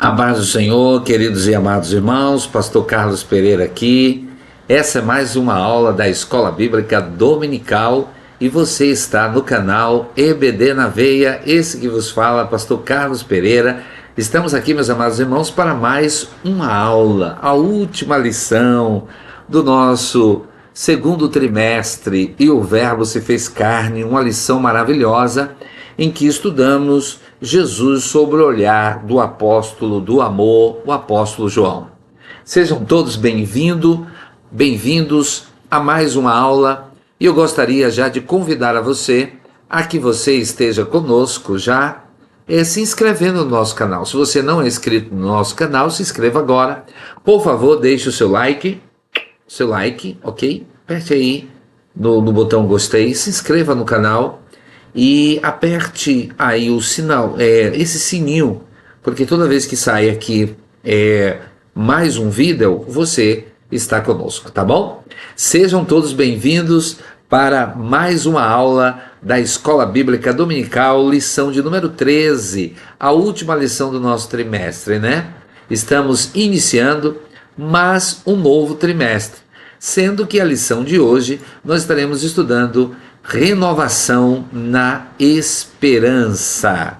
A paz do Senhor, queridos e amados irmãos, Pastor Carlos Pereira aqui. Essa é mais uma aula da Escola Bíblica Dominical e você está no canal EBD na Veia. Esse que vos fala, Pastor Carlos Pereira. Estamos aqui, meus amados irmãos, para mais uma aula, a última lição do nosso segundo trimestre, e o Verbo se fez carne, uma lição maravilhosa em que estudamos Jesus sob o olhar do apóstolo do amor, o apóstolo João. Sejam todos bem-vindos a mais uma aula, e eu gostaria já de convidar a você a que você esteja conosco já se inscrevendo no nosso canal. Se você não é inscrito no nosso canal, se inscreva agora. Por favor, deixe o seu like, ok? Aperte aí no botão gostei, se inscreva no canal e aperte aí o sinal, esse sininho, porque toda vez que sai aqui mais um vídeo, você está conosco, tá bom? Sejam todos bem-vindos para mais uma aula da Escola Bíblica Dominical, lição de número 13, a última lição do nosso trimestre, né? Estamos iniciando mais um novo trimestre, sendo que a lição de hoje nós estaremos estudando renovação na esperança.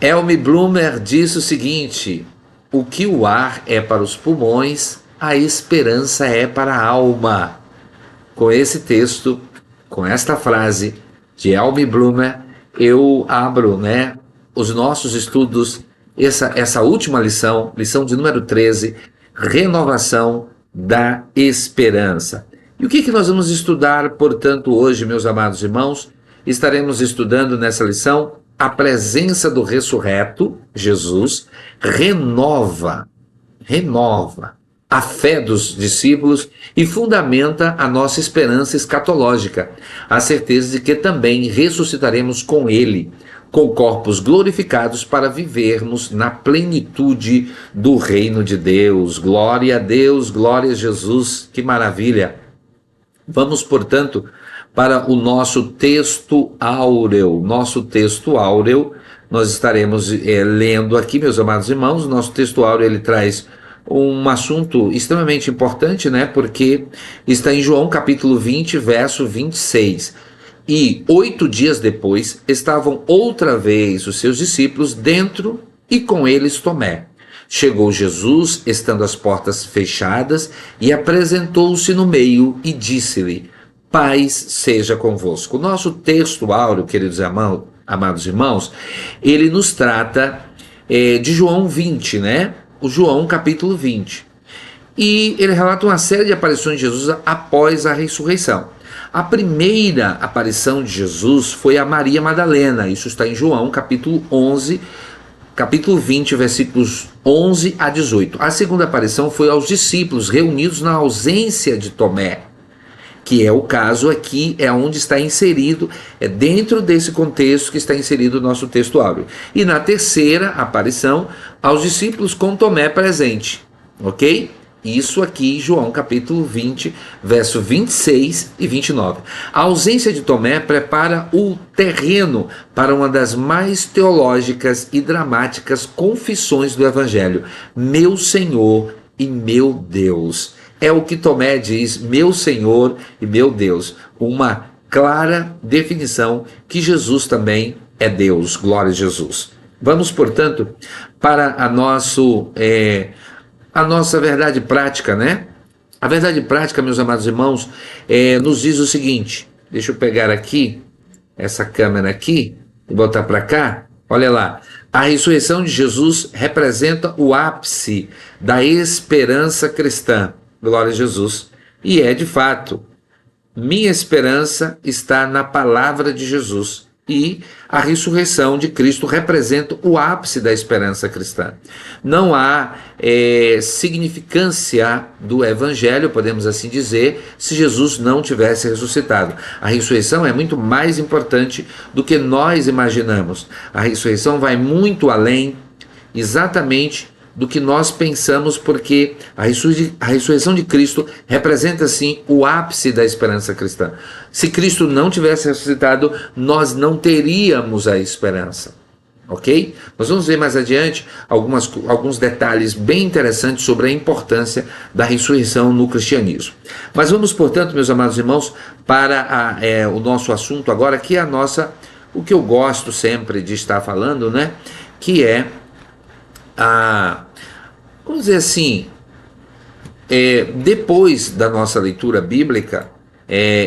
Elmi Blumer diz o seguinte: o que o ar é para os pulmões, a esperança é para a alma. Com esse texto, com esta frase de Elmi Blumer, eu abro, os nossos estudos, essa última lição de número 13, renovação da esperança. E o que nós vamos estudar, portanto, hoje, meus amados irmãos? Estaremos estudando nessa lição a presença do ressurreto, Jesus, renova a fé dos discípulos e fundamenta a nossa esperança escatológica, a certeza de que também ressuscitaremos com Ele, com corpos glorificados para vivermos na plenitude do reino de Deus. Glória a Deus, glória a Jesus, que maravilha! Vamos, portanto, para o nosso texto áureo. Nós estaremos lendo aqui, meus amados irmãos. O nosso texto áureo, ele traz um assunto extremamente importante, porque está em João capítulo 20, verso 26. E 8 dias depois, estavam outra vez os seus discípulos dentro e com eles Tomé. Chegou Jesus, estando as portas fechadas, e apresentou-se no meio e disse-lhe: paz seja convosco. O nosso texto áureo, queridos amados irmãos, ele nos trata de João 20, o João capítulo 20. E ele relata uma série de aparições de Jesus após a ressurreição. A primeira aparição de Jesus foi a Maria Madalena. Isso está em João capítulo 20, versículos 11 a 18. A segunda aparição foi aos discípulos reunidos na ausência de Tomé, que é o caso aqui, é onde está inserido, é dentro desse contexto que está inserido o nosso texto áureo. E na terceira aparição, aos discípulos com Tomé presente, ok? Isso aqui, João capítulo 20, verso 26 e 29. A ausência de Tomé prepara o terreno para uma das mais teológicas e dramáticas confissões do Evangelho: meu Senhor e meu Deus. É o que Tomé diz: meu Senhor e meu Deus. Uma clara definição que Jesus também é Deus. Glória a Jesus. Vamos, portanto, para a nossa verdade prática, A verdade prática, meus amados irmãos, nos diz o seguinte. Deixa eu pegar aqui, essa câmera aqui, e botar para cá. Olha lá. A ressurreição de Jesus representa o ápice da esperança cristã. Glória a Jesus. E de fato, minha esperança está na palavra de Jesus. E a ressurreição de Cristo representa o ápice da esperança cristã. Não há significância do Evangelho, podemos assim dizer, se Jesus não tivesse ressuscitado. A ressurreição é muito mais importante do que nós imaginamos. A ressurreição vai muito além, exatamente, do que nós pensamos, porque a ressurreição de Cristo representa, sim, o ápice da esperança cristã. Se Cristo não tivesse ressuscitado, nós não teríamos a esperança. ok? Nós vamos ver mais adiante alguns detalhes bem interessantes sobre a importância da ressurreição no cristianismo. Mas vamos, portanto, meus amados irmãos, para o nosso assunto agora, que é o que eu gosto sempre de estar falando, né? Que é vamos dizer assim, depois da nossa leitura bíblica,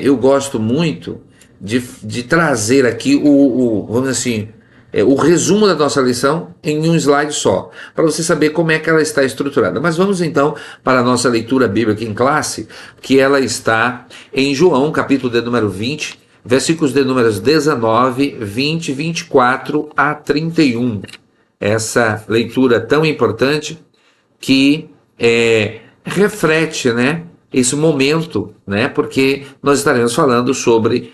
eu gosto muito de trazer aqui vamos dizer assim, o resumo da nossa lição em um slide só, para você saber como é que ela está estruturada. Mas vamos então para a nossa leitura bíblica em classe, que ela está em João, capítulo de número 20, versículos de números 19, 20, 24 a 31. Essa leitura tão importante que reflete, né, esse momento, né, porque nós estaremos falando sobre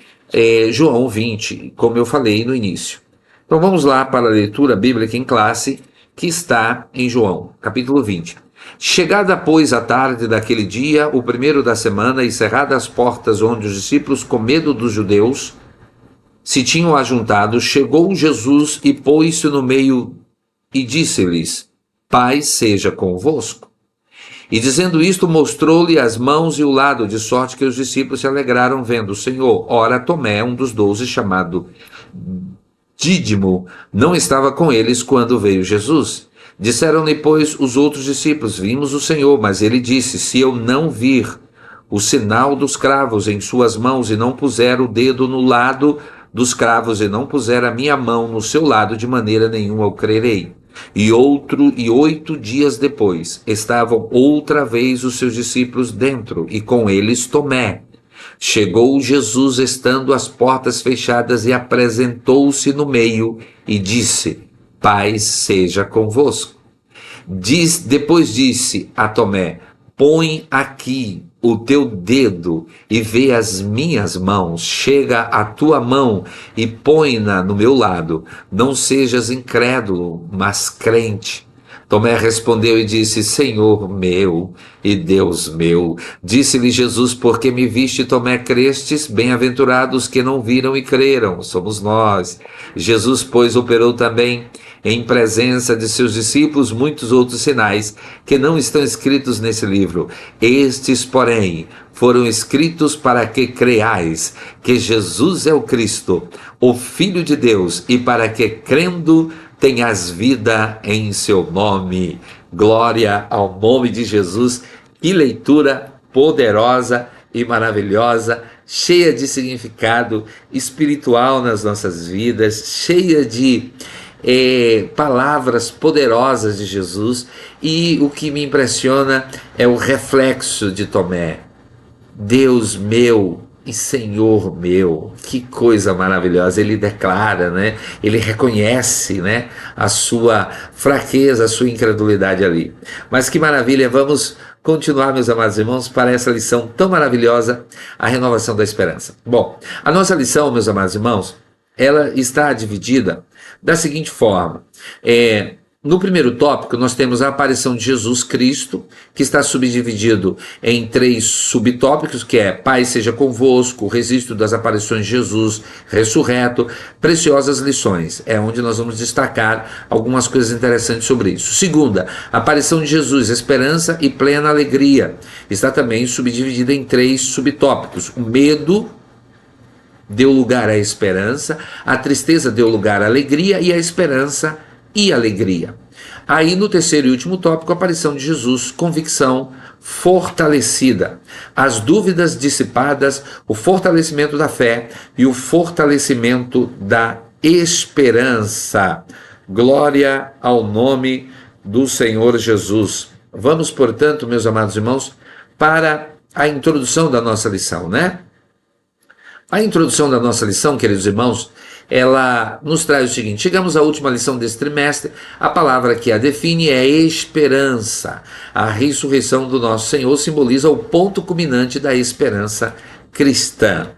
João 20, como eu falei no início. Então vamos lá para a leitura bíblica em classe, que está em João, capítulo 20. Chegada, pois, a tarde daquele dia, o primeiro da semana, e cerradas as portas onde os discípulos, com medo dos judeus, se tinham ajuntado, chegou Jesus e pôs-se no meio e disse-lhes: Paz seja convosco. E dizendo isto, mostrou-lhe as mãos e o lado, de sorte que os discípulos se alegraram vendo o Senhor. Ora, Tomé, um dos 12, chamado Dídimo, não estava com eles quando veio Jesus. Disseram-lhe, pois, os outros discípulos: Vimos o Senhor. Mas ele disse: Se eu não vir o sinal dos cravos em suas mãos, e não puser o dedo no lado dos cravos, e não puser a minha mão no seu lado, de maneira nenhuma eu crerei. E 8 dias depois, estavam outra vez os seus discípulos dentro, e com eles Tomé. Chegou Jesus, estando as portas fechadas, e apresentou-se no meio, e disse: Paz seja convosco. Depois disse a Tomé: Põe aqui o teu dedo e vê as minhas mãos. Chega a tua mão e põe-na no meu lado. Não sejas incrédulo, mas crente. Tomé respondeu e disse: Senhor meu e Deus meu. Disse-lhe Jesus: Porque me viste, Tomé, crestes? Bem-aventurados que não viram e creram. Somos nós. Jesus, pois, operou também em presença de seus discípulos muitos outros sinais que não estão escritos nesse livro. Estes, porém, foram escritos para que creais que Jesus é o Cristo, o Filho de Deus, e para que, crendo, tenhas vida em seu nome. Glória ao nome de Jesus. Que leitura poderosa e maravilhosa, cheia de significado espiritual nas nossas vidas, cheia de palavras poderosas de Jesus. E o que me impressiona é o reflexo de Tomé: Deus meu e Senhor meu. Que coisa maravilhosa. Ele declara, né? Ele reconhece, né, a sua fraqueza, a sua incredulidade ali. Mas que maravilha. Vamos continuar, meus amados irmãos, para essa lição tão maravilhosa, a renovação da esperança. Bom, a nossa lição, meus amados irmãos, ela está dividida da seguinte forma. No primeiro tópico, nós temos a aparição de Jesus Cristo, que está subdividido em 3 subtópicos, que é Paz seja convosco, o registro das aparições de Jesus ressurreto, preciosas lições. É onde nós vamos destacar algumas coisas interessantes sobre isso. Segunda, aparição de Jesus, esperança e plena alegria. Está também subdividida em 3 subtópicos. O medo deu lugar à esperança, a tristeza deu lugar à alegria, e a esperança e alegria. Aí, no terceiro e último tópico, a aparição de Jesus, convicção fortalecida, as dúvidas dissipadas, o fortalecimento da fé e o fortalecimento da esperança. Glória ao nome do Senhor Jesus. Vamos, portanto, meus amados irmãos, para a introdução da nossa lição, né? A introdução da nossa lição, queridos irmãos, ela nos traz o seguinte: chegamos à última lição desse trimestre, a palavra que a define é esperança. A ressurreição do nosso Senhor simboliza o ponto culminante da esperança cristã.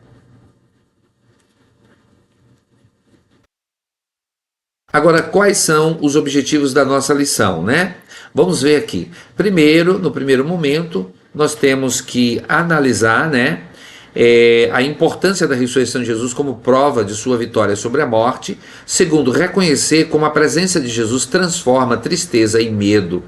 Agora, quais são os objetivos da nossa lição, né? Vamos ver aqui. Primeiro, no primeiro momento, nós temos que analisar, né, a importância da ressurreição de Jesus como prova de sua vitória sobre a morte. Segundo, reconhecer como a presença de Jesus transforma tristeza e medo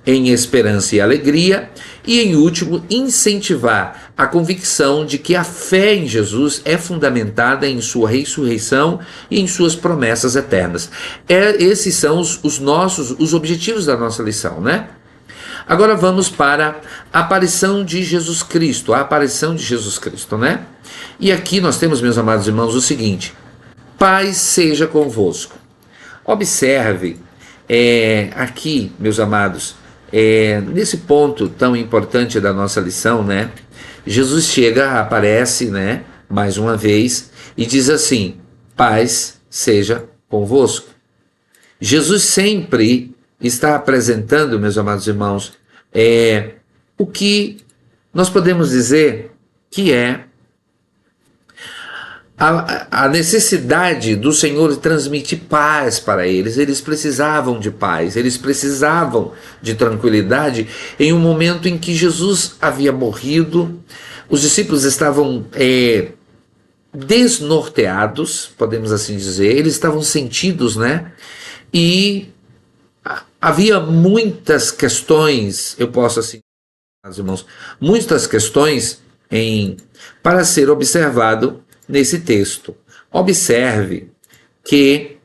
em esperança e alegria. E, em último, incentivar a convicção de que a fé em Jesus é fundamentada em sua ressurreição e em suas promessas eternas. Esses são os objetivos da nossa lição, né? Agora vamos para a aparição de Jesus Cristo, né? E aqui nós temos, meus amados irmãos, o seguinte: paz seja convosco. Observe aqui, meus amados, nesse ponto tão importante da nossa lição, né? Jesus chega, aparece, né, mais uma vez, e diz assim: paz seja convosco. Jesus sempre está apresentando, meus amados irmãos, o que nós podemos dizer que é a necessidade do Senhor transmitir paz para eles. Eles precisavam de paz, eles precisavam de tranquilidade em um momento em que Jesus havia morrido. Os discípulos estavam desnorteados, podemos assim dizer, eles estavam sentidos, né? E havia muitas questões, eu posso assim, meus irmãos, muitas questões para ser observado nesse texto. Observe que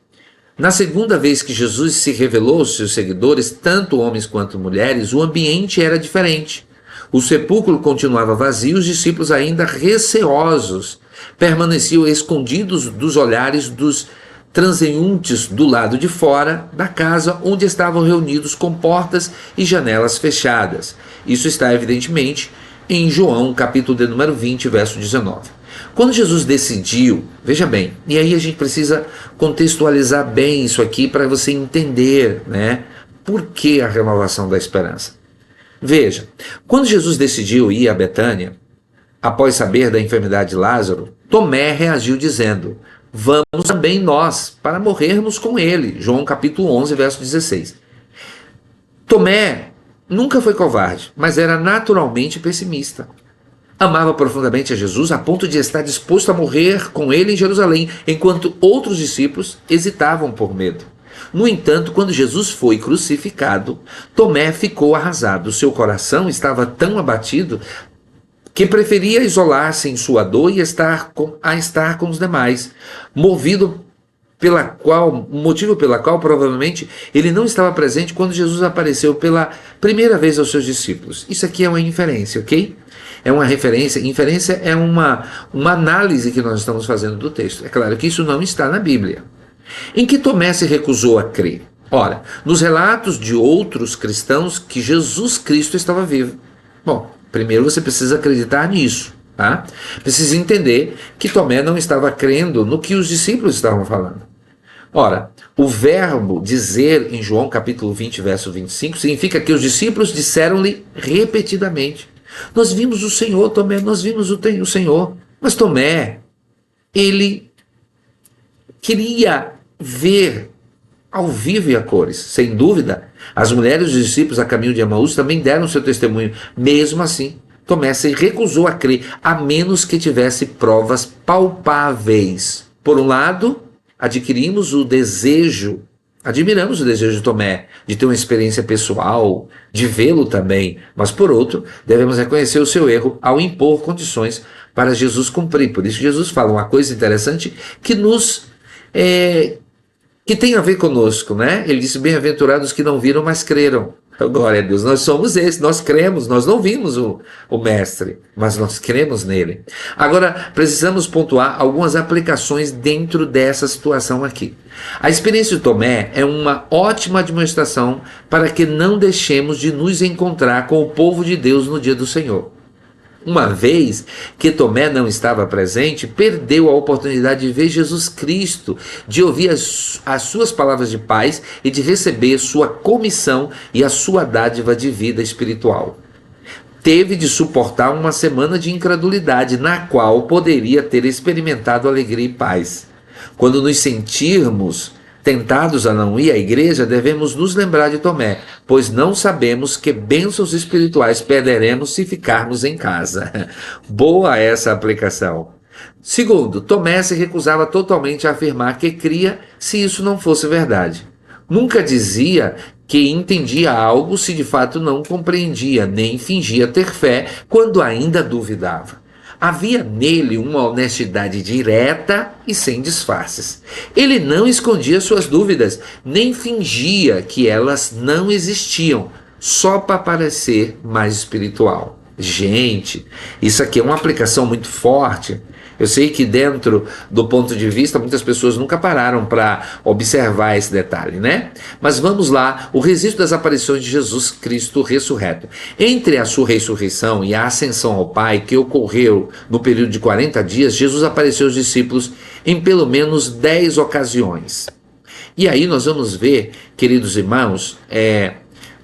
na segunda vez que Jesus se revelou aos seus seguidores, tanto homens quanto mulheres, o ambiente era diferente. O sepulcro continuava vazio, os discípulos ainda receosos permaneciam escondidos dos olhares dos transeuntes do lado de fora da casa, onde estavam reunidos com portas e janelas fechadas. Isso está evidentemente em João, capítulo de número 20, verso 19. Quando Jesus decidiu, veja bem, e aí a gente precisa contextualizar bem isso aqui para você entender, né, por que a renovação da esperança. Veja, quando Jesus decidiu ir a Betânia, após saber da enfermidade de Lázaro, Tomé reagiu dizendo: vamos também nós, para morrermos com ele. João capítulo 11, verso 16. Tomé nunca foi covarde, mas era naturalmente pessimista. Amava profundamente a Jesus a ponto de estar disposto a morrer com ele em Jerusalém, enquanto outros discípulos hesitavam por medo. No entanto, quando Jesus foi crucificado, Tomé ficou arrasado. Seu coração estava tão abatido que preferia isolar-se em sua dor e estar com os demais, motivo pela qual provavelmente ele não estava presente quando Jesus apareceu pela primeira vez aos seus discípulos. Isso aqui é uma inferência, ok? É uma referência. Inferência é uma análise que nós estamos fazendo do texto. É claro que isso não está na Bíblia. Em que Tomé se recusou a crer? Ora, nos relatos de outros cristãos que Jesus Cristo estava vivo. Bom, primeiro você precisa acreditar nisso, tá? Precisa entender que Tomé não estava crendo no que os discípulos estavam falando. Ora, o verbo dizer em João capítulo 20, verso 25, significa que os discípulos disseram-lhe repetidamente: nós vimos o Senhor, Tomé, nós vimos o Senhor. Mas Tomé, ele queria ver ao vivo e a cores. Sem dúvida, as mulheres e os discípulos a caminho de Emaús também deram seu testemunho. Mesmo assim, Tomé se recusou a crer, a menos que tivesse provas palpáveis. Por um lado, admiramos o desejo de Tomé de ter uma experiência pessoal, de vê-lo também, mas por outro, devemos reconhecer o seu erro ao impor condições para Jesus cumprir. Por isso Jesus fala uma coisa interessante que tem a ver conosco, né? Ele disse: bem-aventurados que não viram, mas creram. Glória a Deus, nós somos esses, nós cremos, nós não vimos o Mestre, mas nós cremos nele. Agora, precisamos pontuar algumas aplicações dentro dessa situação aqui. A experiência de Tomé é uma ótima demonstração para que não deixemos de nos encontrar com o povo de Deus no dia do Senhor. Uma vez que Tomé não estava presente, perdeu a oportunidade de ver Jesus Cristo, de ouvir as suas palavras de paz e de receber sua comissão e a sua dádiva de vida espiritual. Teve de suportar uma semana de incredulidade, na qual poderia ter experimentado alegria e paz. Quando nos sentirmos Tentados a não ir à igreja, devemos nos lembrar de Tomé, pois não sabemos que bênçãos espirituais perderemos se ficarmos em casa. Boa essa aplicação. Segundo, Tomé se recusava totalmente a afirmar que cria se isso não fosse verdade. Nunca dizia que entendia algo se de fato não compreendia, nem fingia ter fé quando ainda duvidava. Havia nele uma honestidade direta e sem disfarces. Ele não escondia suas dúvidas, nem fingia que elas não existiam, só para parecer mais espiritual. Gente, isso aqui é uma aplicação muito forte. Eu sei que dentro do ponto de vista, muitas pessoas nunca pararam para observar esse detalhe, né? Mas vamos lá, o registro das aparições de Jesus Cristo ressurreto. Entre a sua ressurreição e a ascensão ao Pai, que ocorreu no período de 40 dias, Jesus apareceu aos discípulos em pelo menos 10 ocasiões. E aí nós vamos ver, queridos irmãos,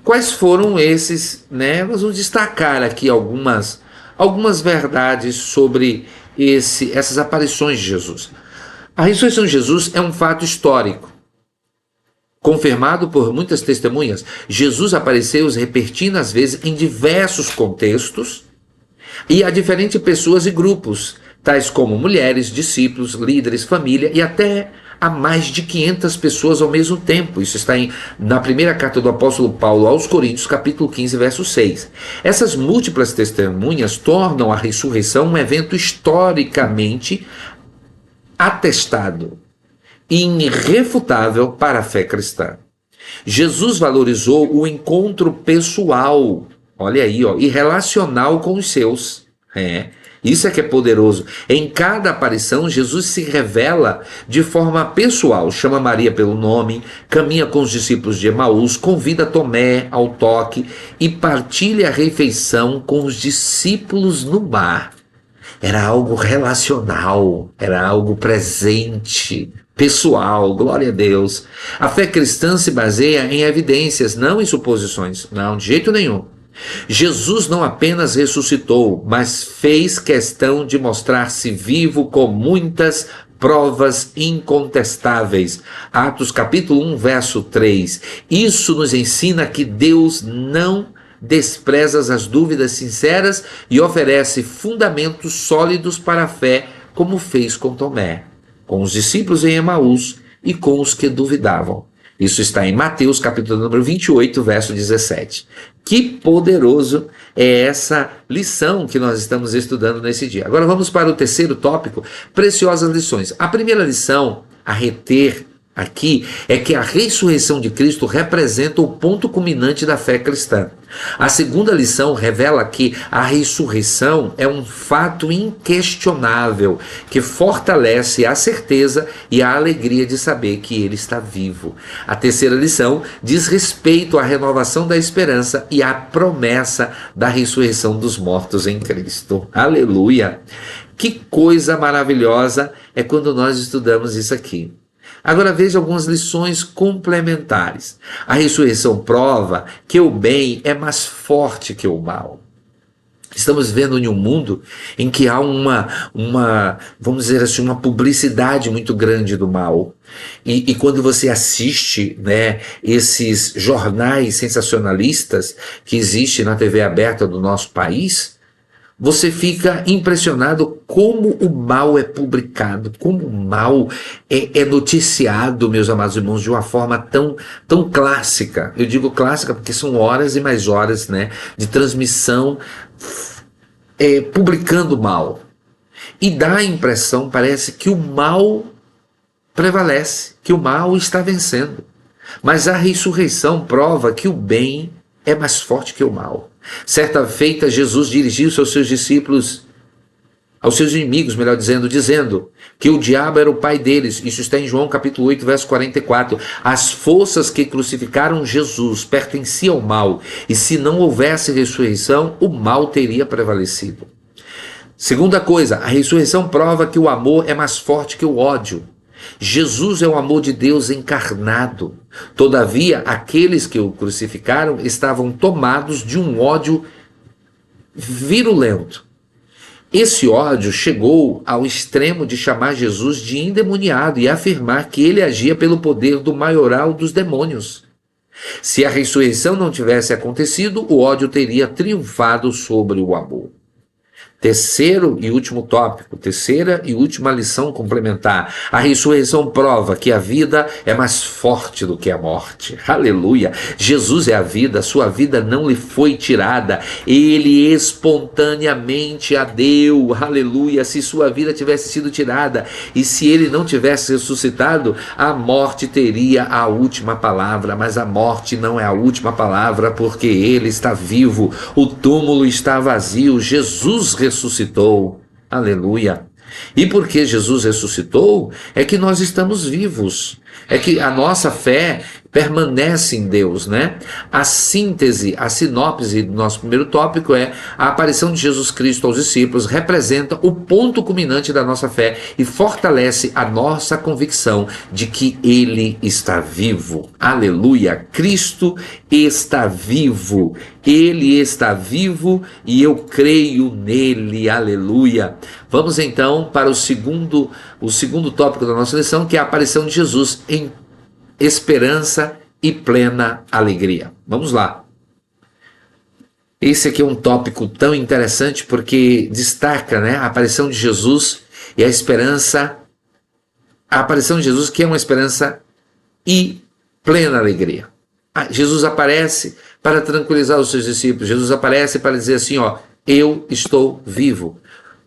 quais foram esses, né? Nós vamos destacar aqui algumas verdades sobre essas aparições de Jesus. A ressurreição de Jesus é um fato histórico, confirmado por muitas testemunhas. Jesus apareceu repetidas vezes em diversos contextos e a diferentes pessoas e grupos, tais como mulheres, discípulos, líderes, família e até a mais de 500 pessoas ao mesmo tempo. Isso está na primeira carta do apóstolo Paulo aos Coríntios, capítulo 15, verso 6. Essas múltiplas testemunhas tornam a ressurreição um evento historicamente atestado e irrefutável para a fé cristã. Jesus valorizou o encontro pessoal, olha aí, e relacional com os seus. Isso é que é poderoso. Em cada aparição, Jesus se revela de forma pessoal, chama Maria pelo nome, caminha com os discípulos de Emaús, convida Tomé ao toque e partilha a refeição com os discípulos no mar. Era algo relacional, era algo presente, pessoal, glória a Deus. A fé cristã se baseia em evidências, não em suposições, não, de jeito nenhum. Jesus não apenas ressuscitou, mas fez questão de mostrar-se vivo com muitas provas incontestáveis. Atos capítulo 1, verso 3. Isso nos ensina que Deus não despreza as dúvidas sinceras e oferece fundamentos sólidos para a fé, como fez com Tomé, com os discípulos em Emaús e com os que duvidavam. Isso está em Mateus, capítulo número 28, verso 17. Que poderoso é essa lição que nós estamos estudando nesse dia. Agora vamos para o terceiro tópico, preciosas lições. A primeira lição a reter aqui é que a ressurreição de Cristo representa o ponto culminante da fé cristã. A segunda lição revela que a ressurreição é um fato inquestionável que fortalece a certeza e a alegria de saber que ele está vivo. A terceira lição diz respeito à renovação da esperança e à promessa da ressurreição dos mortos em Cristo. Aleluia! Que coisa maravilhosa é quando nós estudamos isso aqui. Agora veja algumas lições complementares. A ressurreição prova que o bem é mais forte que o mal. Estamos vivendo em um mundo em que há vamos dizer assim, uma publicidade muito grande do mal. E quando você assiste, né, esses jornais sensacionalistas que existem na TV aberta do nosso país, você fica impressionado como o mal é publicado, como o mal é noticiado, meus amados irmãos, de uma forma tão clássica. Eu digo clássica porque são horas e mais horas, né, de transmissão publicando o mal. E dá a impressão, parece, que o mal prevalece, que o mal está vencendo. Mas a ressurreição prova que o bem é mais forte que o mal. Certa feita, Jesus dirigiu-se aos seus discípulos, aos seus inimigos, melhor dizendo que o diabo era o pai deles. Isso está em João capítulo 8, verso 44. As forças que crucificaram Jesus pertenciam ao mal, e se não houvesse ressurreição, o mal teria prevalecido. Segunda coisa, a ressurreição prova que o amor é mais forte que o ódio. Jesus é o amor de Deus encarnado. Todavia, aqueles que o crucificaram estavam tomados de um ódio virulento. Esse ódio chegou ao extremo de chamar Jesus de endemoniado e afirmar que ele agia pelo poder do maioral dos demônios. Se a ressurreição não tivesse acontecido, o ódio teria triunfado sobre o amor. Terceiro e último tópico, terceira e última lição complementar. A ressurreição prova que a vida é mais forte do que a morte. Aleluia! Jesus é a vida, sua vida não lhe foi tirada. Ele espontaneamente a deu. Aleluia! Se sua vida tivesse sido tirada e se ele não tivesse ressuscitado, a morte teria a última palavra. Mas a morte não é a última palavra porque ele está vivo. O túmulo está vazio. Jesus ressuscitou, aleluia. E porque Jesus ressuscitou, é que nós estamos vivos, é que a nossa fé permanece em Deus, né? A síntese, a sinopse do nosso primeiro tópico é: a aparição de Jesus Cristo aos discípulos representa o ponto culminante da nossa fé e fortalece a nossa convicção de que Ele está vivo. Aleluia! Cristo está vivo, Ele está vivo e eu creio nele, aleluia. Vamos então para o segundo tópico da nossa lição, que é a aparição de Jesus em esperança e plena alegria. Vamos lá. Esse aqui é um tópico tão interessante porque destaca, né, a aparição de Jesus e a esperança, a aparição de Jesus que é uma esperança e plena alegria. Jesus aparece para tranquilizar os seus discípulos, Jesus aparece para dizer assim, ó, eu estou vivo.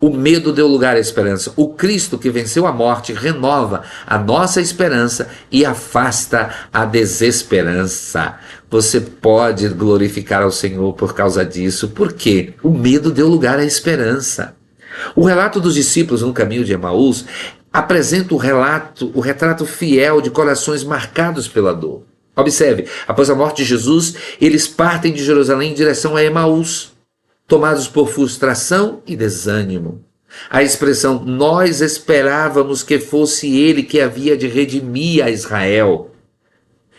O medo deu lugar à esperança. O Cristo que venceu a morte renova a nossa esperança e afasta a desesperança. Você pode glorificar ao Senhor por causa disso, porque o medo deu lugar à esperança. O relato dos discípulos no caminho de Emaús apresenta o retrato fiel de corações marcados pela dor. Observe, após a morte de Jesus, eles partem de Jerusalém em direção a Emaús, tomados por frustração e desânimo. A expressão nós esperávamos que fosse ele que havia de redimir a Israel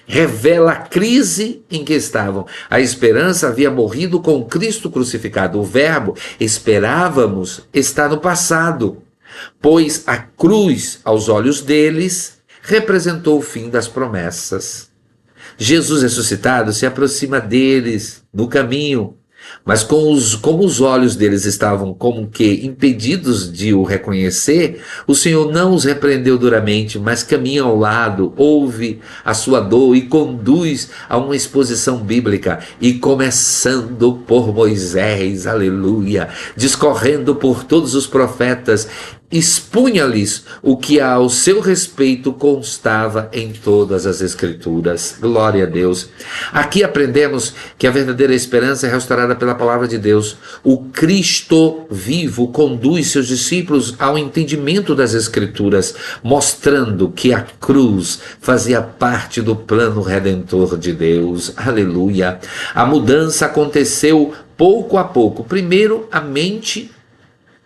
revela a crise em que estavam. A esperança havia morrido com Cristo crucificado. O verbo esperávamos está no passado, pois a cruz, aos olhos deles, representou o fim das promessas. Jesus ressuscitado se aproxima deles no caminho, mas como os olhos deles estavam como que impedidos de o reconhecer, o Senhor não os repreendeu duramente, mas caminha ao lado, ouve a sua dor e conduz a uma exposição bíblica. E começando por Moisés, aleluia, discorrendo por todos os profetas, expunha-lhes o que ao seu respeito constava em todas as Escrituras. Glória a Deus. Aqui aprendemos que a verdadeira esperança é restaurada pela palavra de Deus. O Cristo vivo conduz seus discípulos ao entendimento das Escrituras, mostrando que a cruz fazia parte do plano redentor de Deus. Aleluia. A mudança aconteceu pouco a pouco. Primeiro, a mente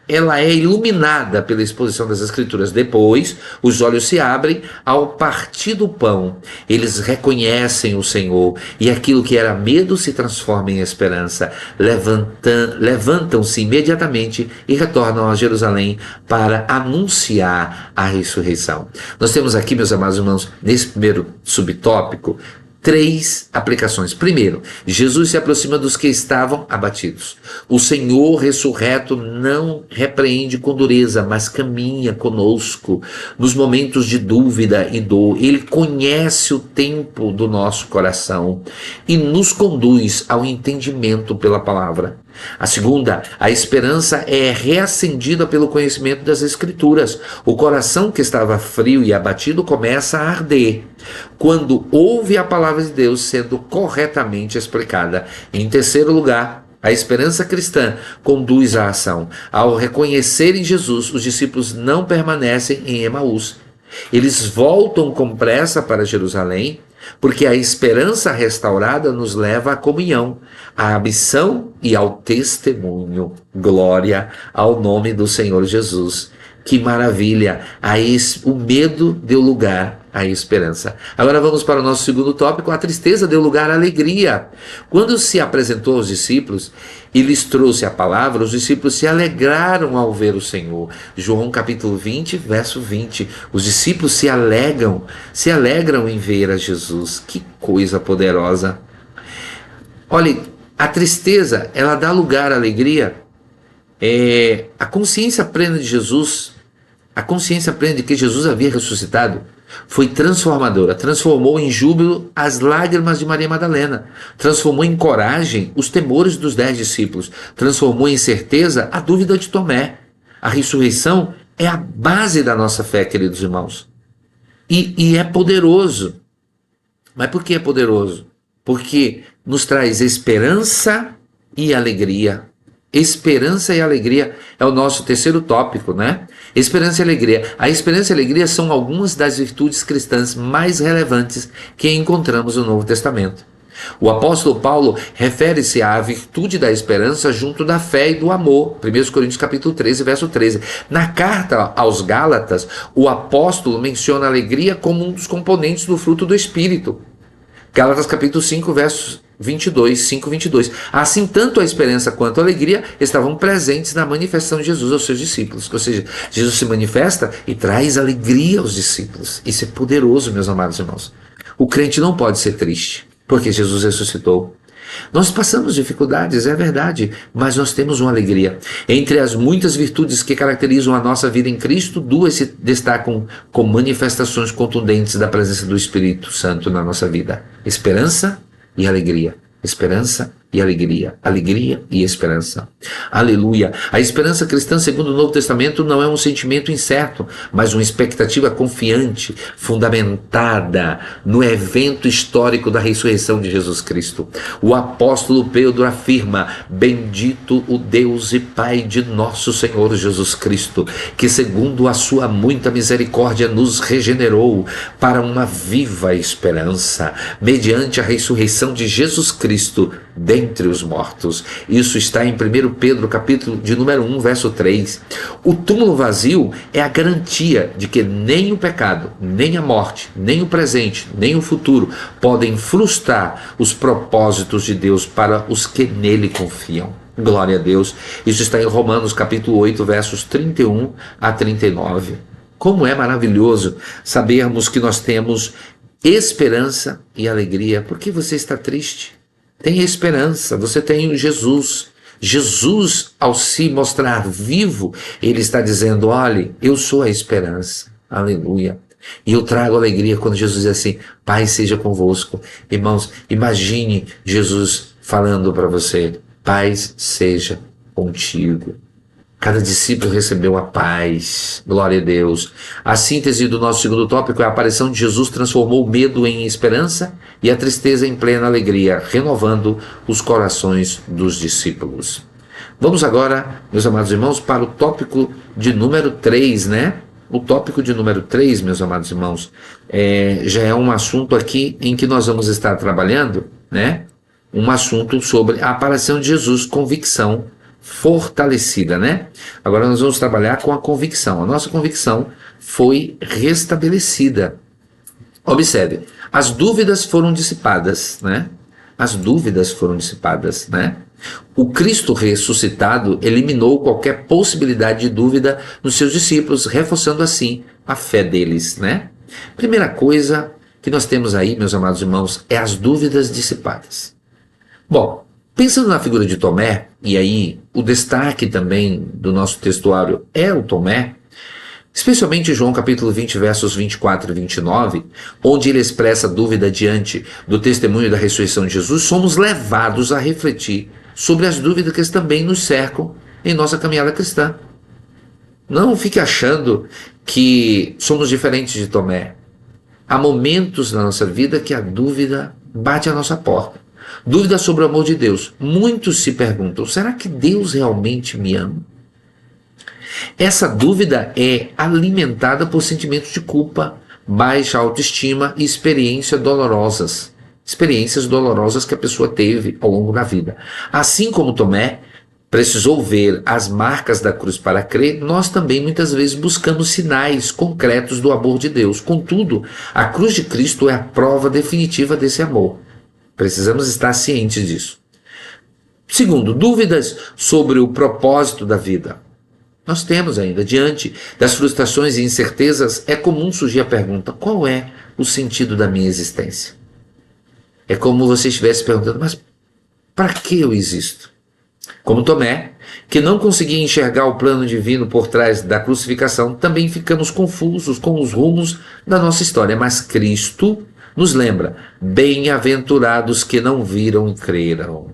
ela é iluminada pela exposição das Escrituras. Depois, os olhos se abrem ao partir do pão. Eles reconhecem o Senhor e aquilo que era medo se transforma em esperança. Levantam-se imediatamente e retornam a Jerusalém para anunciar a ressurreição. Nós temos aqui, meus amados irmãos, nesse primeiro subtópico, 3 aplicações. Primeiro, Jesus se aproxima dos que estavam abatidos. O Senhor ressurreto não repreende com dureza, mas caminha conosco nos momentos de dúvida e dor. Ele conhece o tempo do nosso coração e nos conduz ao entendimento pela palavra. A segunda, a esperança é reacendida pelo conhecimento das Escrituras. O coração que estava frio e abatido começa a arder quando ouve a palavra de Deus sendo corretamente explicada. Em terceiro lugar, a esperança cristã conduz à ação. Ao reconhecerem Jesus, os discípulos não permanecem em Emaús. Eles voltam com pressa para Jerusalém, porque a esperança restaurada nos leva à comunhão, à missão e ao testemunho. Glória ao nome do Senhor Jesus. Que maravilha! O medo deu lugar a esperança. Agora vamos para o nosso segundo tópico. A tristeza deu lugar à alegria. Quando se apresentou aos discípulos e lhes trouxe a palavra, os discípulos se alegraram ao ver o Senhor. João capítulo 20, verso 20. Os discípulos se alegram em ver a Jesus. Que coisa poderosa. Olha, a tristeza, ela dá lugar à alegria. A consciência plena de Jesus, a consciência plena de que Jesus havia ressuscitado, foi transformadora. Transformou em júbilo as lágrimas de Maria Madalena. Transformou em coragem os temores dos 10 discípulos. Transformou em certeza a dúvida de Tomé. A ressurreição é a base da nossa fé, queridos irmãos. E é poderoso. Mas por que é poderoso? Porque nos traz esperança e alegria. Esperança e alegria é o nosso terceiro tópico, né? Esperança e alegria. A esperança e a alegria são algumas das virtudes cristãs mais relevantes que encontramos no Novo Testamento. O apóstolo Paulo refere-se à virtude da esperança junto da fé e do amor. 1 Coríntios capítulo 13, verso 13. Na carta aos Gálatas, o apóstolo menciona a alegria como um dos componentes do fruto do Espírito. Gálatas capítulo 5, versos 5:22. Assim, tanto a esperança quanto a alegria estavam presentes na manifestação de Jesus aos seus discípulos. Ou seja, Jesus se manifesta e traz alegria aos discípulos. Isso é poderoso, meus amados irmãos. O crente não pode ser triste, porque Jesus ressuscitou. Nós passamos dificuldades, é verdade, mas nós temos uma alegria. Entre as muitas virtudes que caracterizam a nossa vida em Cristo, 2 se destacam como manifestações contundentes da presença do Espírito Santo na nossa vida: esperança e alegria. Esperança e alegria. Alegria e esperança. Aleluia. A esperança cristã, segundo o Novo Testamento, não é um sentimento incerto, mas uma expectativa confiante, fundamentada no evento histórico da ressurreição de Jesus Cristo. O apóstolo Pedro afirma: bendito o Deus e Pai de nosso Senhor Jesus Cristo, que segundo a sua muita misericórdia nos regenerou para uma viva esperança, mediante a ressurreição de Jesus Cristo dentre os mortos. Isso está em 1 Pedro, capítulo de número 1, verso 3. O túmulo vazio é a garantia de que nem o pecado, nem a morte, nem o presente, nem o futuro podem frustrar os propósitos de Deus para os que nele confiam. Glória a Deus. Isso está em Romanos, capítulo 8, versos 31 a 39. Como é maravilhoso sabermos que nós temos esperança e alegria. Por que você está triste? Tem esperança, você tem Jesus. Jesus, ao se mostrar vivo, ele está dizendo: olhe, eu sou a esperança. Aleluia. E eu trago alegria quando Jesus diz assim: Pai seja convosco. Irmãos, imagine Jesus falando para você: paz seja contigo. Cada discípulo recebeu a paz. Glória a Deus. A síntese do nosso segundo tópico é: a aparição de Jesus transformou o medo em esperança e a tristeza em plena alegria, renovando os corações dos discípulos. Vamos agora, meus amados irmãos, para o tópico de número 3, né? O tópico de número 3, meus amados irmãos, já é um assunto aqui em que nós vamos estar trabalhando, né? Um assunto sobre a aparição de Jesus, convicção fortalecida, né? Agora nós vamos trabalhar com a convicção. A nossa convicção foi restabelecida. Observe, as dúvidas foram dissipadas, né? As dúvidas foram dissipadas, né? O Cristo ressuscitado eliminou qualquer possibilidade de dúvida nos seus discípulos, reforçando assim a fé deles, né? Primeira coisa que nós temos aí, meus amados irmãos, é as dúvidas dissipadas. Bom, pensando na figura de Tomé, e aí o destaque também do nosso textuário é o Tomé, especialmente João capítulo 20, versos 24 e 29, onde ele expressa dúvida diante do testemunho da ressurreição de Jesus, somos levados a refletir sobre as dúvidas que também nos cercam em nossa caminhada cristã. Não fique achando que somos diferentes de Tomé. Há momentos na nossa vida que a dúvida bate à nossa porta. Dúvida sobre o amor de Deus. Muitos se perguntam: será que Deus realmente me ama? Essa dúvida é alimentada por sentimentos de culpa, baixa autoestima e experiências dolorosas que a pessoa teve ao longo da vida. Assim como Tomé, precisou ver as marcas da cruz para crer, nós também muitas vezes buscamos sinais concretos do amor de Deus. Contudo, a cruz de Cristo é a prova definitiva desse amor. Precisamos estar cientes disso. Segundo, dúvidas sobre o propósito da vida. Nós temos ainda, diante das frustrações e incertezas, é comum surgir a pergunta: qual é o sentido da minha existência? É como você estivesse perguntando: mas para que eu existo? Como Tomé, que não conseguia enxergar o plano divino por trás da crucificação, também ficamos confusos com os rumos da nossa história. Mas Cristo nos lembra: bem-aventurados que não viram e creram.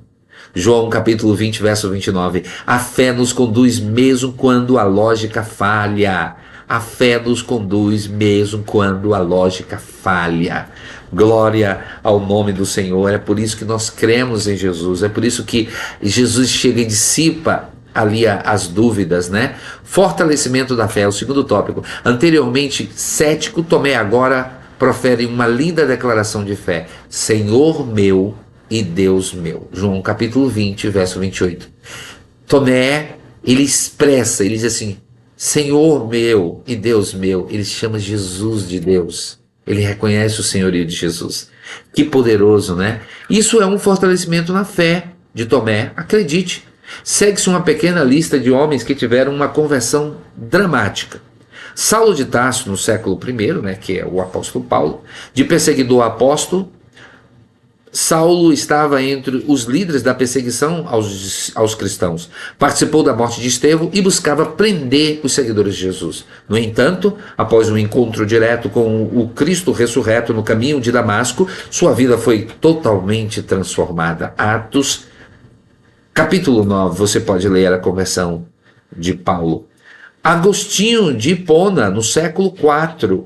João capítulo 20, verso 29. A fé nos conduz mesmo quando a lógica falha. A fé nos conduz mesmo quando a lógica falha. Glória ao nome do Senhor. É por isso que nós cremos em Jesus. É por isso que Jesus chega e dissipa ali as dúvidas, né? Fortalecimento da fé, o segundo tópico. Anteriormente cético, Tomé agora profere uma linda declaração de fé: Senhor meu e Deus meu. João capítulo 20, verso 28. Tomé, ele expressa, ele diz assim: Senhor meu e Deus meu. Ele chama Jesus de Deus. Ele reconhece o senhorio de Jesus. Que poderoso, né? Isso é um fortalecimento na fé de Tomé. Acredite. Segue-se uma pequena lista de homens que tiveram uma conversão dramática. Saulo de Tarso, no século I, né, que é o apóstolo Paulo, de perseguidor a apóstolo, Saulo estava entre os líderes da perseguição aos cristãos. Participou da morte de Estevão e buscava prender os seguidores de Jesus. No entanto, após um encontro direto com o Cristo ressurreto no caminho de Damasco, sua vida foi totalmente transformada. Atos, capítulo 9, você pode ler a conversão de Paulo. Agostinho de Hipona, no século IV,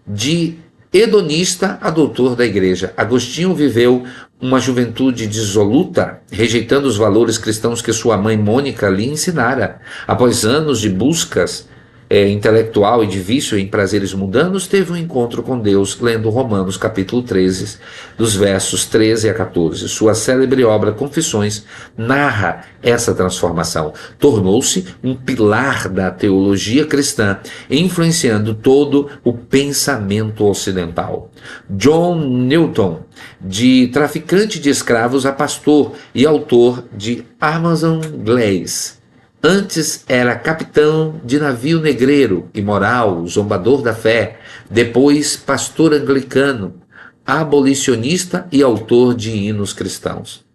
de hedonista a doutor da igreja. Agostinho viveu uma juventude dissoluta, rejeitando os valores cristãos que sua mãe Mônica lhe ensinara. Após anos de buscas intelectual e de vício em prazeres mundanos, teve um encontro com Deus lendo Romanos capítulo 13, dos versos 13 a 14. Sua célebre obra Confissões narra essa transformação. Tornou-se um pilar da teologia cristã, influenciando todo o pensamento ocidental. John Newton, de traficante de escravos a pastor e autor de Amazon Glaze. Antes era capitão de navio negreiro, imoral, zombador da fé. Depois pastor anglicano, abolicionista e autor de hinos cristãos.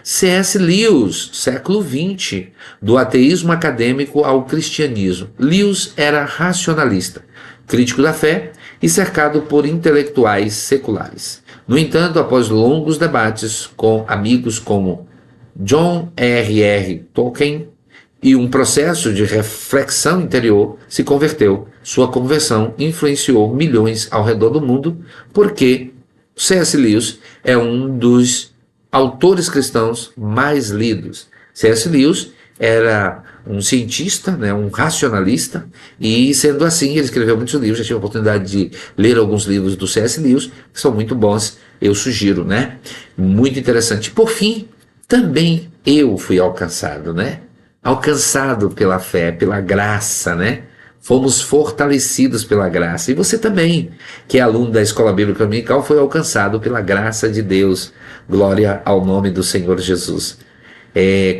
C.S. Lewis, século XX, do ateísmo acadêmico ao cristianismo. Lewis era racionalista, crítico da fé e cercado por intelectuais seculares. No entanto, após longos debates com amigos como John R.R. Tolkien, e um processo de reflexão interior, se converteu. Sua conversão influenciou milhões ao redor do mundo, porque C.S. Lewis é um dos autores cristãos mais lidos. C.S. Lewis era um cientista, né, um racionalista, e sendo assim, ele escreveu muitos livros. Já tive a oportunidade de ler alguns livros do C.S. Lewis, que são muito bons, eu sugiro, né? Muito interessante. Por fim, também eu fui alcançado, né? Alcançado pela fé, pela graça, né? Fomos fortalecidos pela graça. E você também, que é aluno da Escola Bíblica Dominical, foi alcançado pela graça de Deus. Glória ao nome do Senhor Jesus.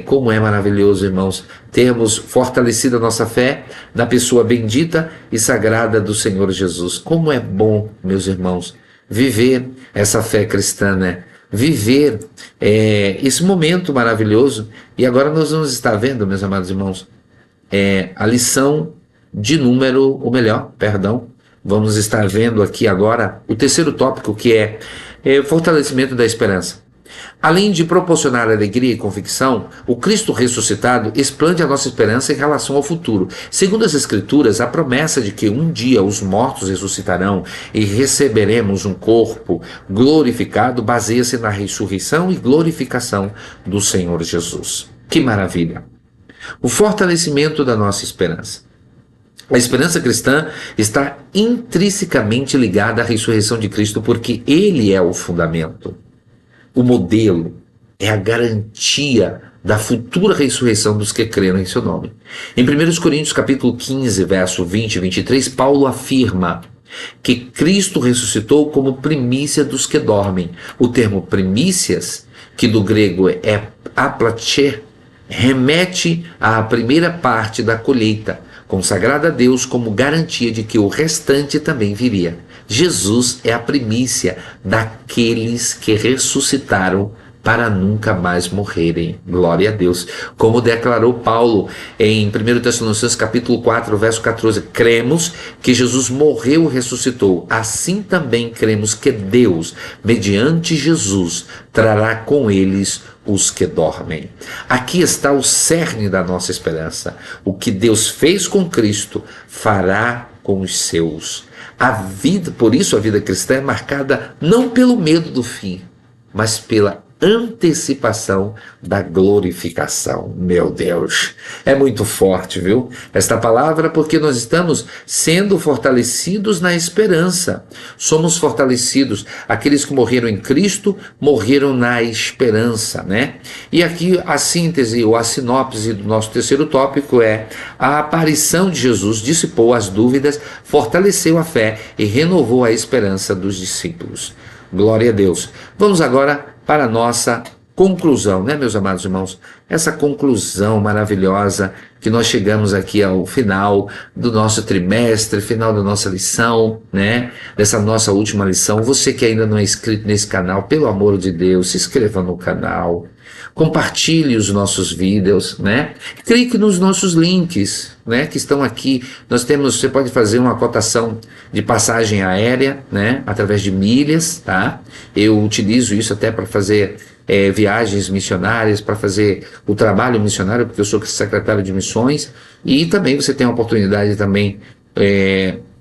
Como é maravilhoso, irmãos, termos fortalecido a nossa fé na pessoa bendita e sagrada do Senhor Jesus. Como é bom, meus irmãos, viver essa fé cristã, né? Viver esse momento maravilhoso. E agora nós vamos estar vendo, meus amados irmãos, a lição de vamos estar vendo aqui agora o terceiro tópico, que é fortalecimento da esperança. Além de proporcionar alegria e convicção, o Cristo ressuscitado expande a nossa esperança em relação ao futuro. Segundo as Escrituras, a promessa de que um dia os mortos ressuscitarão e receberemos um corpo glorificado baseia-se na ressurreição e glorificação do Senhor Jesus. Que maravilha! O fortalecimento da nossa esperança. A esperança cristã está intrinsecamente ligada à ressurreição de Cristo, porque Ele é o fundamento. O modelo é a garantia da futura ressurreição dos que creram em seu nome. Em 1 Coríntios capítulo 15, verso 20 e 23, Paulo afirma que Cristo ressuscitou como primícia dos que dormem. O termo primícias, que do grego é aplaché, remete à primeira parte da colheita, consagrada a Deus como garantia de que o restante também viria. Jesus é a primícia daqueles que ressuscitaram para nunca mais morrerem. Glória a Deus. Como declarou Paulo em 1 Tessalonicenses capítulo 4, verso 14, cremos que Jesus morreu e ressuscitou. Assim também cremos que Deus, mediante Jesus, trará com eles os que dormem. Aqui está o cerne da nossa esperança. O que Deus fez com Cristo, fará com os seus. A vida, por isso a vida cristã é marcada não pelo medo do fim, mas pela antecipação da glorificação. Meu Deus, é muito forte, viu? Esta palavra, porque nós estamos sendo fortalecidos na esperança. Somos fortalecidos. Aqueles que morreram em Cristo, morreram na esperança, né? E aqui a síntese ou a sinopse do nosso terceiro tópico é: a aparição de Jesus dissipou as dúvidas, fortaleceu a fé e renovou a esperança dos discípulos. Glória a Deus. Vamos agora para a nossa conclusão, né, meus amados irmãos? Essa conclusão maravilhosa que nós chegamos aqui ao final do nosso trimestre, final da nossa lição, né? Dessa nossa última lição. Você que ainda não é inscrito nesse canal, pelo amor de Deus, se inscreva no canal. Compartilhe os nossos vídeos, né? Clique nos nossos links, né, que estão aqui. Você pode fazer uma cotação de passagem aérea, né, através de milhas, tá? Eu utilizo isso até para fazer viagens missionárias, para fazer o trabalho missionário, porque eu sou secretário de missões, e também você tem a oportunidade de também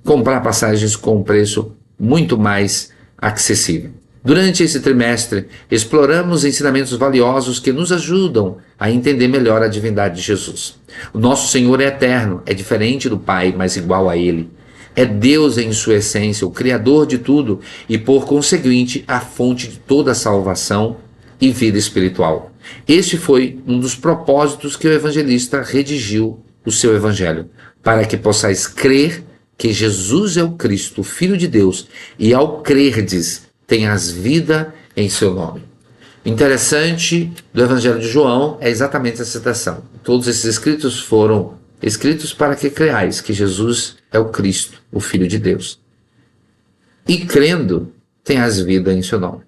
comprar passagens com um preço muito mais acessível. Durante esse trimestre, exploramos ensinamentos valiosos que nos ajudam a entender melhor a divindade de Jesus. O nosso Senhor é eterno, é diferente do Pai, mas igual a Ele. É Deus em sua essência, o Criador de tudo e, por conseguinte, a fonte de toda a salvação e vida espiritual. Este foi um dos propósitos que o evangelista redigiu o seu evangelho, para que possais crer que Jesus é o Cristo, o Filho de Deus, e ao crerdes, tenhas vida em seu nome. Interessante do Evangelho de João é exatamente essa citação. Todos esses escritos foram escritos para que creais que Jesus é o Cristo, o Filho de Deus. E crendo, tenhas vida em seu nome.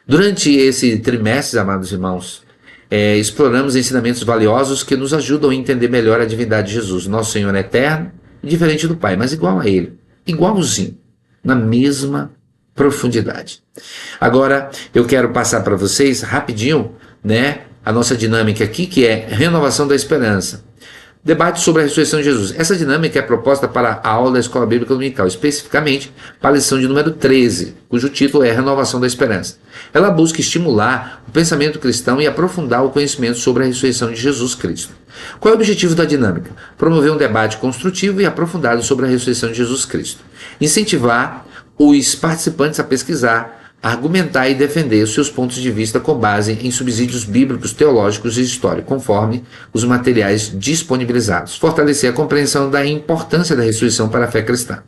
Durante esse trimestre, amados irmãos, exploramos ensinamentos valiosos que nos ajudam a entender melhor a divindade de Jesus. Nosso Senhor é eterno, diferente do Pai, mas igual a Ele, igualzinho, na mesma profundidade. Agora, eu quero passar para vocês rapidinho, né, a nossa dinâmica aqui, que é renovação da esperança. Debate sobre a ressurreição de Jesus. Essa dinâmica é proposta para a aula da Escola Bíblica Dominical, especificamente para a lição de número 13, cujo título é Renovação da Esperança. Ela busca estimular o pensamento cristão e aprofundar o conhecimento sobre a ressurreição de Jesus Cristo. Qual é o objetivo da dinâmica? Promover um debate construtivo e aprofundado sobre a ressurreição de Jesus Cristo. Incentivar os participantes a pesquisar, a argumentar e defender os seus pontos de vista com base em subsídios bíblicos, teológicos e históricos, conforme os materiais disponibilizados. Fortalecer a compreensão da importância da ressurreição para a fé cristã.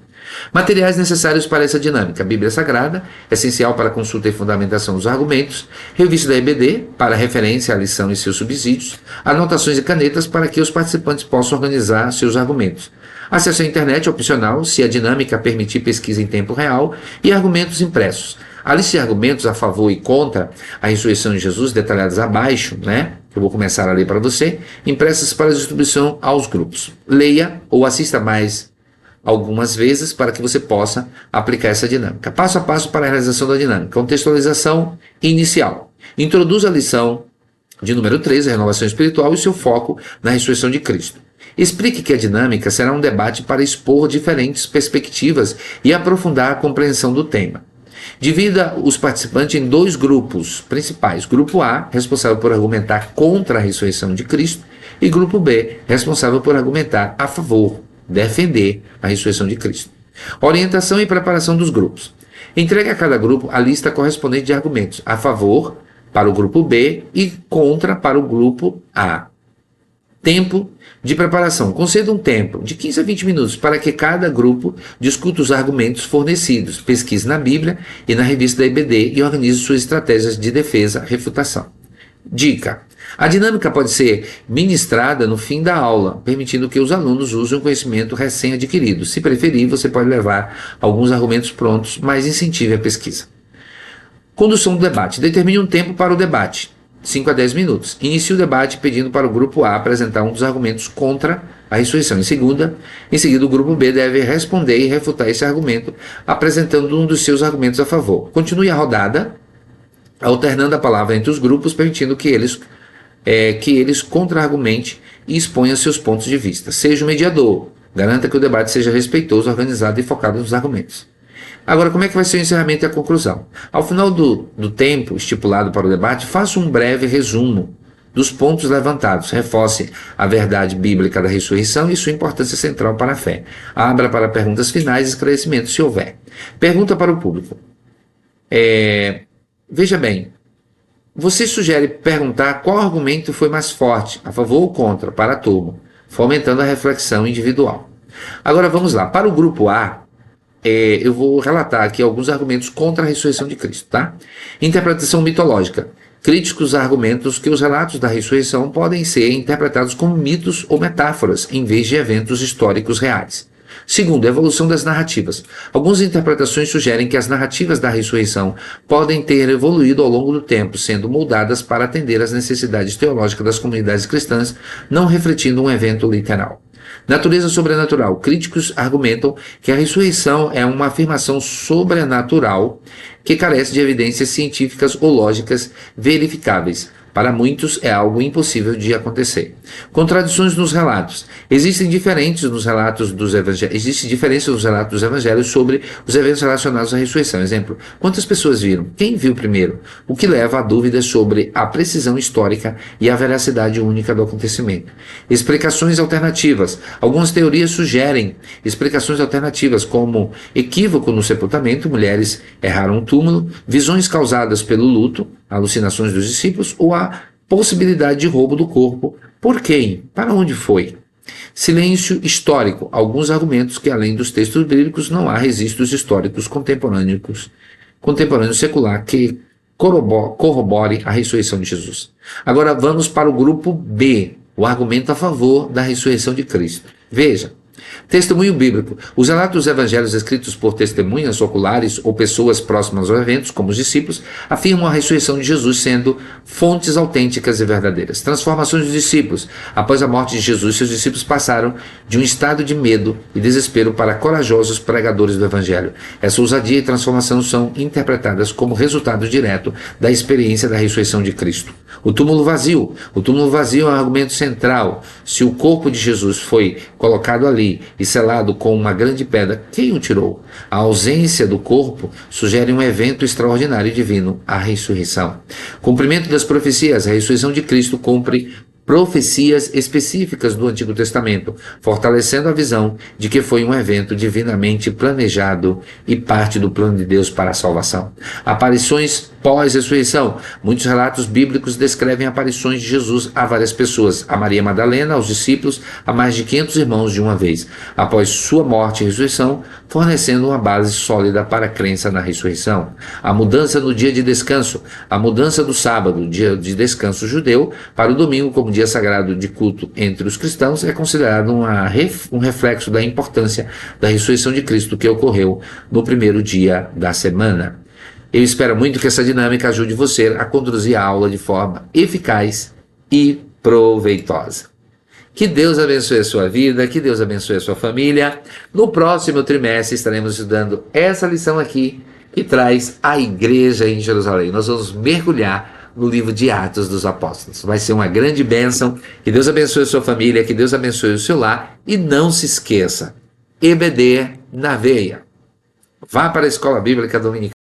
Materiais necessários para essa dinâmica: Bíblia Sagrada, essencial para a consulta e fundamentação dos argumentos, revista da EBD, para referência à lição e seus subsídios, anotações e canetas para que os participantes possam organizar seus argumentos. Acesso à internet opcional, se a dinâmica permitir pesquisa em tempo real, e argumentos impressos. A lista de argumentos a favor e contra a ressurreição de Jesus, detalhadas abaixo, né? Eu vou começar a ler para você, impressas para distribuição aos grupos. Leia ou assista mais algumas vezes para que você possa aplicar essa dinâmica. Passo a passo para a realização da dinâmica. Contextualização inicial. Introduza a lição de número 13, a renovação espiritual, e seu foco na ressurreição de Cristo. Explique que a dinâmica será um debate para expor diferentes perspectivas e aprofundar a compreensão do tema. Divida os participantes em dois grupos principais. Grupo A, responsável por argumentar contra a ressurreição de Cristo, e Grupo B, responsável por argumentar a favor, defender a ressurreição de Cristo. Orientação e preparação dos grupos. Entregue a cada grupo a lista correspondente de argumentos a favor, para o grupo B e contra para o grupo A. Tempo de preparação. Conceda um tempo de 15 a 20 minutos para que cada grupo discuta os argumentos fornecidos, pesquise na Bíblia e na revista da IBD e organize suas estratégias de defesa, refutação. Dica: a dinâmica pode ser ministrada no fim da aula, permitindo que os alunos usem o conhecimento recém-adquirido. Se preferir, você pode levar alguns argumentos prontos, mas incentive a pesquisa. Condução do debate. Determine um tempo para o debate, 5 a 10 minutos. Inicie o debate pedindo para o grupo A apresentar um dos argumentos contra a ressurreição. Em seguida, o grupo B deve responder e refutar esse argumento, apresentando um dos seus argumentos a favor. Continue a rodada, alternando a palavra entre os grupos, permitindo que eles contra-argumente e exponham seus pontos de vista. Seja o mediador. Garanta que o debate seja respeitoso, organizado e focado nos argumentos. Agora, como é que vai ser o encerramento e a conclusão? Ao final do tempo estipulado para o debate, faça um breve resumo dos pontos levantados. Reforce a verdade bíblica da ressurreição e sua importância central para a fé. Abra para perguntas finais e esclarecimentos, se houver. Pergunta para o público. Veja bem, você sugere perguntar qual argumento foi mais forte, a favor ou contra, para a turma, fomentando a reflexão individual. Agora vamos lá. Para o grupo A, eu vou relatar aqui alguns argumentos contra a ressurreição de Cristo, tá? Interpretação mitológica. Críticos argumentos que os relatos da ressurreição podem ser interpretados como mitos ou metáforas, em vez de eventos históricos reais. Segundo, evolução das narrativas. Algumas interpretações sugerem que as narrativas da ressurreição podem ter evoluído ao longo do tempo, sendo moldadas para atender às necessidades teológicas das comunidades cristãs, não refletindo um evento literal. Natureza sobrenatural. Críticos argumentam que a ressurreição é uma afirmação sobrenatural que carece de evidências científicas ou lógicas verificáveis. Para muitos é algo impossível de acontecer. Contradições nos relatos. Existem diferenças nos relatos dos evangelhos sobre os eventos relacionados à ressurreição. Exemplo, quantas pessoas viram? Quem viu primeiro? O que leva a dúvidas sobre a precisão histórica e a veracidade única do acontecimento. Explicações alternativas. Algumas teorias sugerem explicações alternativas, como equívoco no sepultamento, mulheres erraram um túmulo, visões causadas pelo luto, alucinações dos discípulos ou a possibilidade de roubo do corpo. Por quem? Para onde foi? Silêncio histórico. Alguns argumentos que, além dos textos bíblicos, não há registros históricos contemporâneos secular que corroborem a ressurreição de Jesus. Agora vamos para o grupo B, o argumento a favor da ressurreição de Cristo. Veja. Testemunho bíblico. Os relatos dos evangelhos escritos por testemunhas oculares ou pessoas próximas aos eventos, como os discípulos, afirmam a ressurreição de Jesus sendo fontes autênticas e verdadeiras. Transformações dos discípulos. Após a morte de Jesus, seus discípulos passaram de um estado de medo e desespero para corajosos pregadores do evangelho. Essa ousadia e transformação são interpretadas como resultado direto da experiência da ressurreição de Cristo. O túmulo vazio. O túmulo vazio é um argumento central. Se o corpo de Jesus foi colocado ali e selado com uma grande pedra, quem o tirou? A ausência do corpo sugere um evento extraordinário e divino, a ressurreição. Cumprimento das profecias. A ressurreição de Cristo cumpre profecias específicas do Antigo Testamento, fortalecendo a visão de que foi um evento divinamente planejado e parte do plano de Deus para a salvação. Aparições pós-ressurreição. Muitos relatos bíblicos descrevem aparições de Jesus a várias pessoas, a Maria Madalena, aos discípulos, a mais de 500 irmãos de uma vez, após sua morte e ressurreição, fornecendo uma base sólida para a crença na ressurreição. A mudança no dia de descanso. A mudança do sábado, dia de descanso judeu, para o domingo como dia sagrado de culto entre os cristãos é considerado um reflexo da importância da ressurreição de Cristo que ocorreu no primeiro dia da semana. Eu espero muito que essa dinâmica ajude você a conduzir a aula de forma eficaz e proveitosa. Que Deus abençoe a sua vida, que Deus abençoe a sua família. No próximo trimestre estaremos estudando essa lição aqui que traz a igreja em Jerusalém. Nós vamos mergulhar no livro de Atos dos Apóstolos. Vai ser uma grande bênção. Que Deus abençoe a sua família, que Deus abençoe o seu lar. E não se esqueça, EBD na veia. Vá para a Escola Bíblica Dominical.